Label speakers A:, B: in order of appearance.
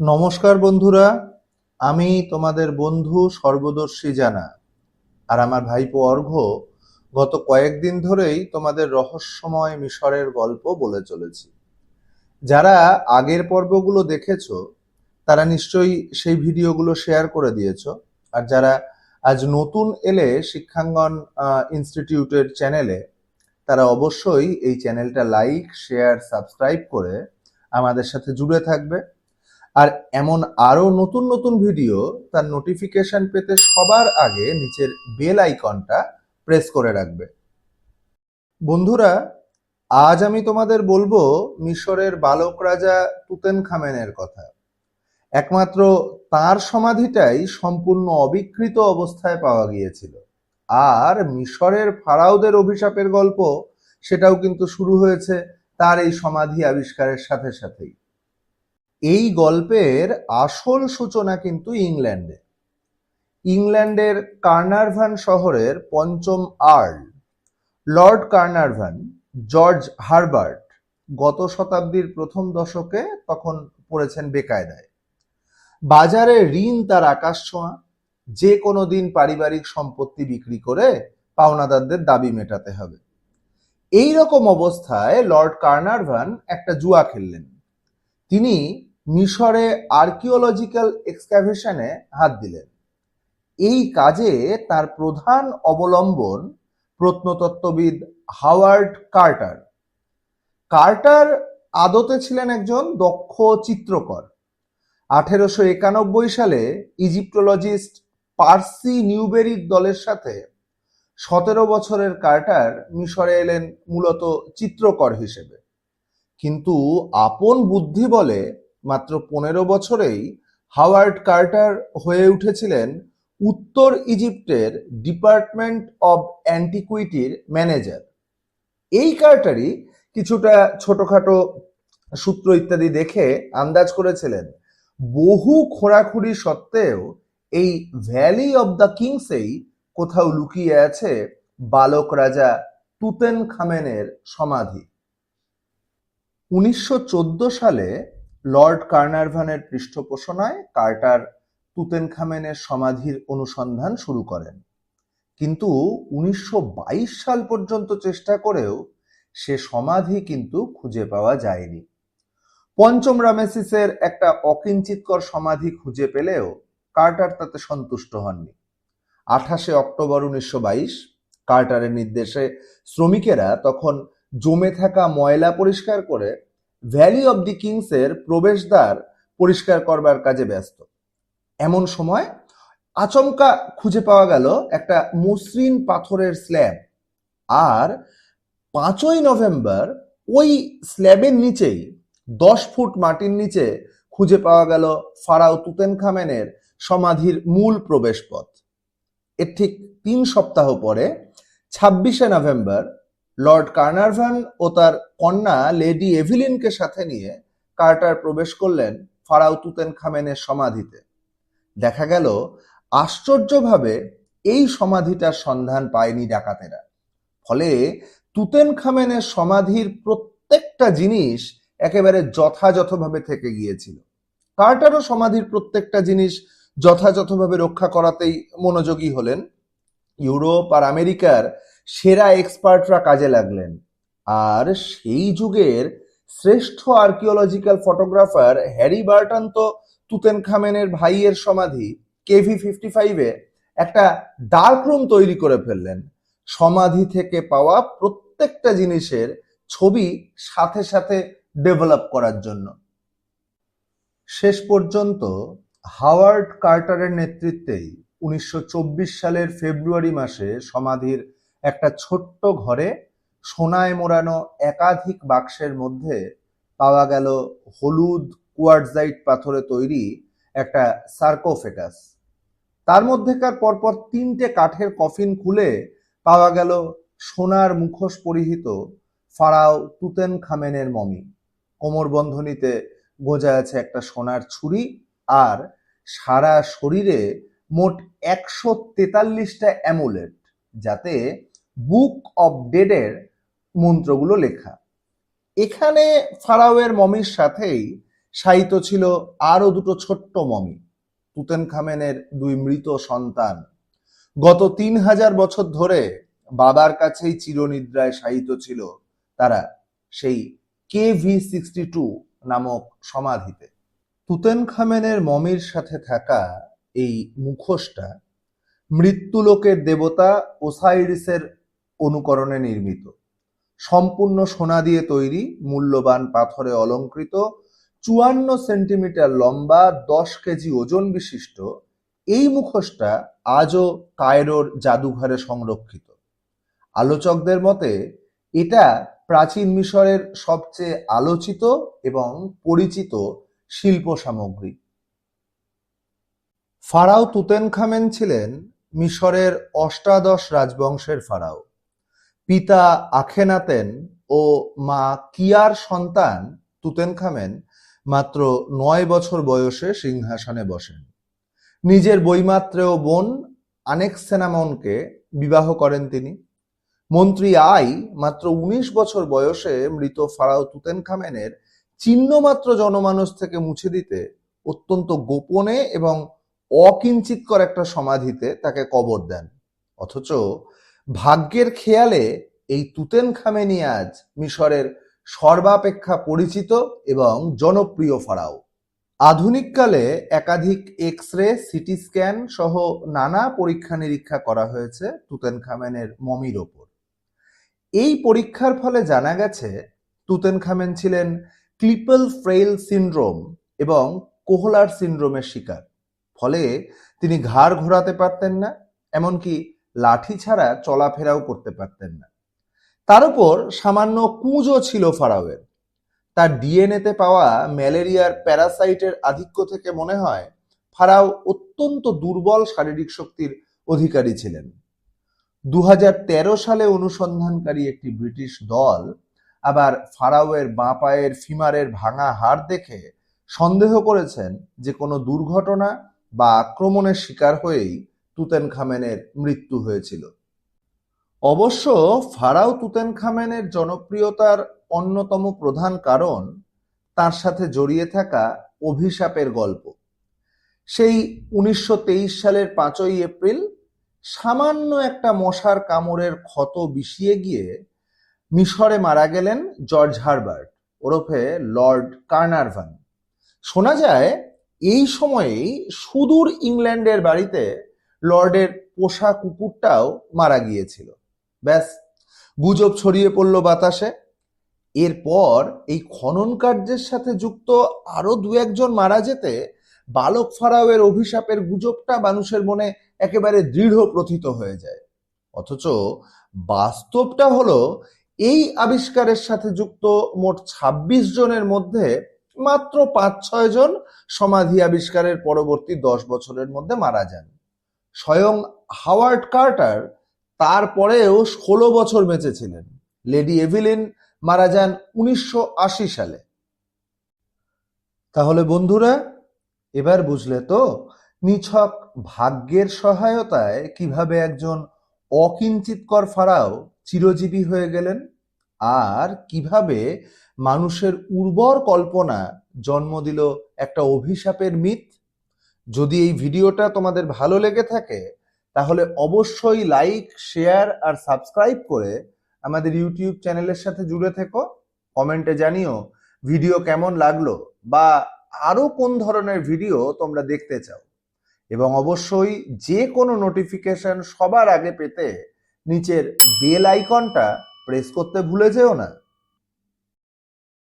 A: নমস্কার বন্ধুরা, আমি তোমাদের বন্ধু সর্বদর্শী জানা। আর আমার ভাইপো অর্ঘ্য গত কয়েকদিন ধরেই তোমাদের রহস্যময় মিশরের গল্প বলে চলেছি। যারা আগের পর্বগুলো দেখেছো তারা নিশ্চয়ই সেই ভিডিওগুলো শেয়ার করে দিয়েছো। আর যারা আজ নতুন এলে শিক্ষাঙ্গন ইনস্টিটিউটের চ্যানেলে, তারা অবশ্যই এই চ্যানেলটা লাইক, শেয়ার, সাবস্ক্রাইব করে আমাদের সাথে জুড়ে থাকবে। আর এমন আরো নতুন নতুন ভিডিও তার নোটিফিকেশন পেতে সবার আগে নিচের বেল আইকনটা প্রেস করে রাখবে। বন্ধুরা, আজ আমি তোমাদের বলবো মিশরের বালক রাজা তুতেনখামেনের কথা। একমাত্র তার সমাধিটাই সম্পূর্ণ অবিকৃত অবস্থায় পাওয়া গিয়েছিল। আর মিশরের ফারাওদের অভিশাপের গল্প সেটাও কিন্তু শুরু হয়েছে তার এই সমাধি আবিষ্কারের সাথে সাথেই। এই গল্পের আসল সূচনা কিন্তু ইংল্যান্ডের কার্নারভান শহরের পঞ্চম আর্ল লর্ড কার্নারভান জর্জ হারবার্ট গত শতাব্দীর প্রথম দশকে তখন পড়েছেন বেকায়দায়। বাজারে ঋণ তার আকাশ ছোঁয়া, যে কোনো দিন পারিবারিক সম্পত্তি বিক্রি করে পাওনাদারদের দাবি মেটাতে হবে। এই রকম অবস্থায় লর্ড কার্নারভান একটা জুয়া খেললেন। তিনি মিশরে আর্কিওলজিক্যাল এক্সক্যাভেশনে হাত দিলেন। এই কাজে তার প্রধান অবলম্বন প্রত্নতত্ত্ববিদ হাওয়ার্ড কার্টার। কার্টার আদতে ছিলেন একজন দক্ষ চিত্রকর। 1891 সালে ইজিপ্টোলজিস্ট পার্সি নিউবেরির দলের সাথে 17 বছরের কার্টার মিশরে এলেন মূলত চিত্রকর হিসেবে। কিন্তু আপন বুদ্ধি বলে মাত্র 15 বছরেই হাওয়ার্ড কার্টার হয়ে উঠেছিলেন উত্তর ইজিপ্টের ডিপার্টমেন্ট অব অ্যান্টিকুইটির ম্যানেজার। এই কার্টারই কিছুটা ছোটখাটো সূত্র ইত্যাদি দেখে আন্দাজ করেছিলেন বহু খোঁড়াখুড়ি সত্ত্বেও এই ভ্যালি অব দ্য কিংসেই কোথাও লুকিয়ে আছে বালক রাজা তুতেনখামেনের সমাধি। 1914 সালে লর্ড কার্নারভানের পৃষ্ঠপোষণায় কার্টার তুতেনখামেনের সমাধির অনুসন্ধান শুরু করেন। কিন্তু 1922 সাল পর্যন্ত চেষ্টা করেও সে সমাধি কিন্তু খুঁজে পাওয়া যায়নি। পঞ্চম রামেসিসের একটা অকিঞ্চিতকর সমাধি খুঁজে পেলেও কার্টার তাতে সন্তুষ্ট হননি। 28 অক্টোবর 1922 কার্টারের নির্দেশে শ্রমিকেরা তখন জমে থাকা ময়লা পরিষ্কার করে ভ্যালি অব দি কিংসের প্রবেশদ্বার পরিষ্কার করবার কাজে ব্যস্ত। এমন সময় আচমকা খুঁজে পাওয়া গেল একটা মসৃণ পাথরের স্ল্যাব। আর 5ই নভেম্বর ওই স্ল্যাবের নিচেই 10 ফুট মাটির নিচে খুঁজে পাওয়া গেল ফারাও তুতেনখামেনের সমাধির মূল প্রবেশপথ। এর ঠিক 3 সপ্তাহ পরে 26শে নভেম্বর লর্ড কার্নারভান ও তার কন্যা লেডি এভিলিনকে সাথে নিয়ে কার্টার প্রবেশ করলেন ফারাও তুতেনখামেনের সমাধিতে। দেখা গেল আশ্চর্যভাবে এই সমাধিটার সন্ধান পায়নি ডাকাতেরা। ফলে তুতেনখামেনের সমাধির প্রত্যেকটা জিনিস একেবারে যথাযথভাবে থেকে গিয়েছিল। কার্টারও সমাধির প্রত্যেকটা জিনিস যথাযথভাবে রক্ষা করাতেই মনোযোগী হলেন। ইউরোপ আর আমেরিকার সেরা এক্সপার্টরা কাজে লাগলেন। আর সেই যুগের শ্রেষ্ঠ আর্কিওলজিক্যাল ফটোগ্রাফার হ্যারি বার্টন তো তুতেনখামেনের ভাইয়ের সমাধি KV-55-এ একটা ডার্ক রুম তৈরি করে ফেললেন। সমাধি থেকে পাওয়া প্রত্যেকটা জিনিসের ছবি সাথে সাথে ডেভেলপ করার জন্য। শেষ পর্যন্ত হাওয়ার্ড কার্টারের নেতৃত্বেই 1924 সালের ফেব্রুয়ারি মাসে সমাধির একটা ছোট্ট ঘরে সোনায় মোড়ানো একাধিক বাক্সের মধ্যে পাওয়া গেল হলুদ কোয়ার্টজাইট পাথরে তৈরি একটা সার্কোফেগাস। তার মধ্যেকার পরপর 3টে কাঠের কফিন খুলে পাওয়া গেল সোনার মুখোশ পরিহিত ফারাও তুতেনখামেনের মমি। কোমরবন্ধনীতে গোজা আছে একটা সোনার ছুরি, আর সারা শরীরে মোট 143টা অ্যামুলেট, যাতে বুক অব ডেডের মন্ত্রগুলো লেখা। এখানে ফারাওয়ের মমির সাথেই শায়িত ছিল আরো দুটো ছোট্ট মমি, তুতেনখামেনের দুই মৃত সন্তান। গত 3000 বছর ধরে বাবার কাছেই চিরনিদ্রায় শায়িত ছিল তারা, সেই KV62 নামক সমাধিতে। তুতেনখামেনের মমির সাথে থাকা এই মুখোশটা মৃত্যুলোকের দেবতা ওসাইরিসের অনুকরণে নির্মিত। সম্পূর্ণ সোনা দিয়ে তৈরি, মূল্যবান পাথরে অলঙ্কৃত, 54 সেন্টিমিটার লম্বা, 10 কেজি ওজন বিশিষ্ট এই মুখোশটা আজও কায়রোর জাদুঘরে সংরক্ষিত। আলোচকদের মতে এটা প্রাচীন মিশরের সবচেয়ে আলোচিত এবং পরিচিত শিল্প সামগ্রী। ফারাও তুতেনখামেন ছিলেন মিশরের অষ্টাদশ রাজবংশের ফারাও। পিতা আখেনাতেন ও মা কিয়ার সন্তান তুতেনখামেন মাত্র 9 বছর বয়সে সিংহাসনে বসেন। নিজের বৈমাত্রেয় বোন আনেক্সেনামনকে বিবাহ করেন তিনি। মন্ত্রী আই মাত্র 19 বছর বয়সে মৃত ফারাও তুতেনখামেনের চিহ্নমাত্র জনমানস থেকে মুছে দিতে অত্যন্ত গোপনে এবং অকিঞ্চিৎকর একটা সমাধিতে তাকে কবর দেন। অথচ ভাগ্যের খেয়ালে এই তুতেনখামেনই আজ মিশরের সর্বাপেক্ষা পরিচিত এবং জনপ্রিয় ফারাও। আধুনিককালে একাধিক এক্স-রে, সিটি স্ক্যান সহ নানা পরীক্ষা নিরীক্ষা করা হয়েছে তুতেনখামেনের মমির ওপর। এই পরীক্ষার ফলে জানা গেছে তুতেনখামেন ছিলেন ক্লিপল ফ্রেইল সিনড্রোম এবং কোহলার সিনড্রোমের শিকার। ফলে তিনি ঘাড় ঘোরাতে পারতেন না, এমনকি লাঠি ছাড়া চলাফেরাও করতে পারতেন না। তার উপর সামান্য কুঁজও ছিল ফারাওয়ের। তার ডিএনএতে পাওয়া ম্যালেরিয়ার প্যারাসাইটের আধিক্য থেকে মনে হয় ফারাও অত্যন্ত দুর্বল শারীরিক শক্তির অধিকারী ছিলেন। 2013 সালে অনুসন্ধানকারী একটি ব্রিটিশ দল আবার ফারাওয়ের বাঁ পায়ের ফিমারের ভাঙা হাড় দেখে সন্দেহ করেছেন যে কোনো দুর্ঘটনা বা আক্রমণের শিকার হয়েই তুতেনখামেনের মৃত্যু হয়েছিল। অবশ্য ফারাও তুতেনখামেনের জনপ্রিয়তার অন্যতম প্রধান কারণ তার সাথে জড়িয়ে থাকা অভিশাপের গল্প। সেই 1923 সালের 5ই এপ্রিল সামান্য একটা মশার কামড়ের ক্ষত বিষিয়ে গিয়ে মিশরে মারা গেলেন জর্জ হারবার্ট ওরফে লর্ড কার্নারভান। শোনা যায় এই সময়েই সুদূর ইংল্যান্ডের বাড়িতে লর্ডের পোষা কুকুরটাও মারা গিয়েছিল। ব্যাস, গুজব ছড়িয়ে পড়ল বাতাসে। এরপর এই খনন কার্যের সাথে যুক্ত আরো 2-1 জন মারা যেতে বালক ফারাওয়ের অভিশাপের গুজবটা মানুষের মনে একেবারে দৃঢ় প্রথিত হয়ে যায়। অথচ বাস্তবটা হলো এই আবিষ্কারের সাথে যুক্ত মোট 26 জনের মধ্যে মাত্র 5-6 জন সমাধি আবিষ্কারের পরবর্তী 10 বছরের মধ্যে মারা যান। স্বয়ং হাওয়ার্ড কার্টার তারপরেও 16 বছর বেঁচে ছিলেন। লেডি এভিলিন মারা যান 1980 সালে। তাহলে বন্ধুরা, এবার বুঝলে তো নিছক ভাগ্যের সহায়তায় কিভাবে একজন অকিঞ্চিৎকর ফারাও চিরজীবী হয়ে গেলেন, আর কিভাবে মানুষের উর্বর কল্পনা জন্ম দিল একটা অভিশাপের মিথ। যদি এই ভিডিওটা তোমাদের ভালো লেগে থাকে তাহলে অবশ্যই লাইক, শেয়ার আর সাবস্ক্রাইব করে আমাদের ইউটিউব চ্যানেলের সাথে জুড়ে থেকো। কমেন্টে জানিও ভিডিও কেমন লাগলো বা আরো কোন ধরনের ভিডিও তোমরা দেখতে চাও, এবং অবশ্যই যে কোনো নোটিফিকেশন সবার আগে পেতে নিচের বেল আইকনটা প্রেস করতে ভুলে যেও না।